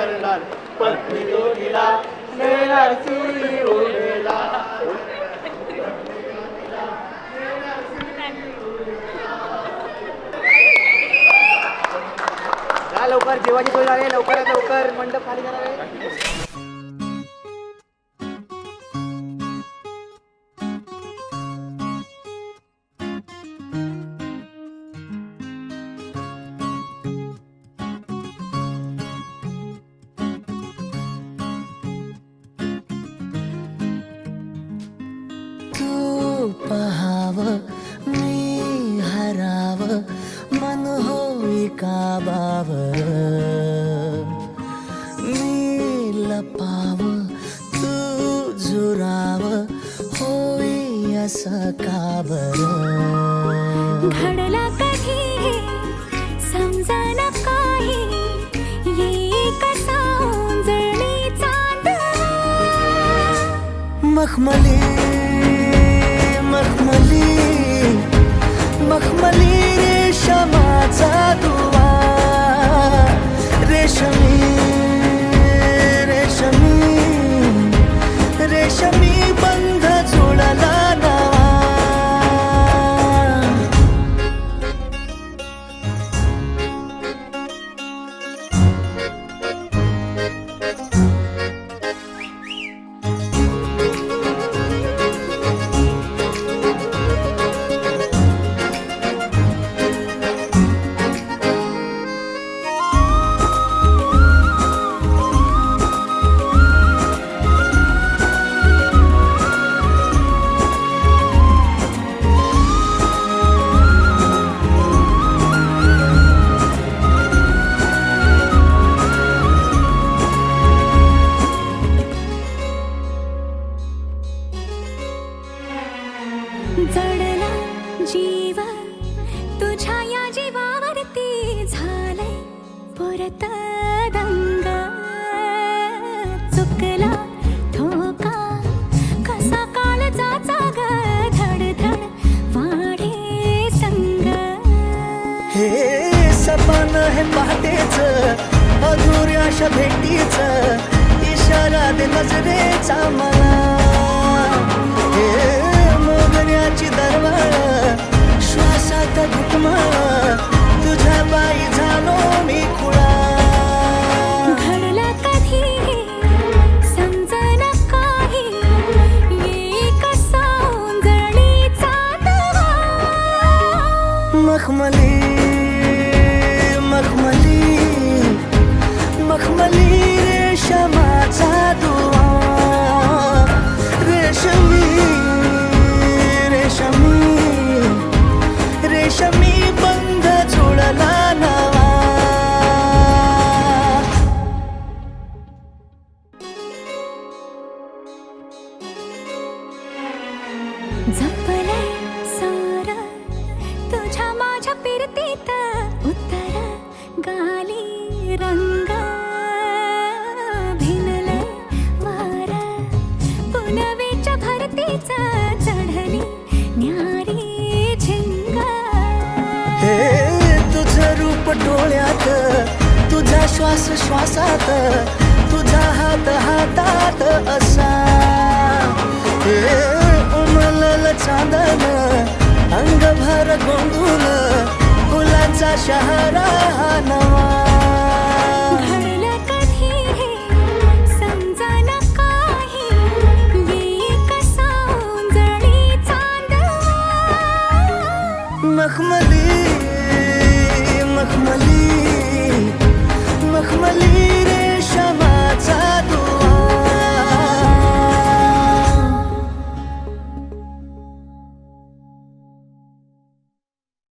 करणार पत्नी दोन्हीला नेणार चुली उडेला. जा लवकर, जेवायची सोय झाली, लवकरात लवकर मंडप खाली करावे. पहाव मी हराव मन होई काबावर मी लपाव तू झुराव होई असं काबर. घडला कधी हे समजना काही ये कसा ओंजळी चांद मखमली मखमली मखमली रेशमाचा दुवा रेशमी रेशमी रेशमी बंध जुळला नवा. जडला जीव तुझ्या या जीवावरती झालंय परत दंग. चुकला ठोका कसा काळजाचा ग धडधड वाढे संग. हे सपन हे पहाटेच अधुऱ्याशा भेटीच इशारा दे नजरेचा मला. हे मोगऱ्याची दरवाळ श्वासात घुटमळ तुझ्या बाई झालो मी खुळा. घडला कधी समजना काही ये कसा ओंजळी चांदवा. मखमली मखमली मखमली रेशमाचा दुवा रेशमी रेशमी रेशमी बंध जुळला नवा. जपलंय सार तुझ्या माझ्या पिरतीत उत्तर गाली रंग. भिनलंय वार पुनवेच्या भरतीच चढली न्यारी झिंग. हे तुझं रूप डोळ्यात तुझा श्वास श्वासात तुझा हात हातात असा. हे उमलल चांदन अंगभर गोंधून फुलांचा शहरा नवा.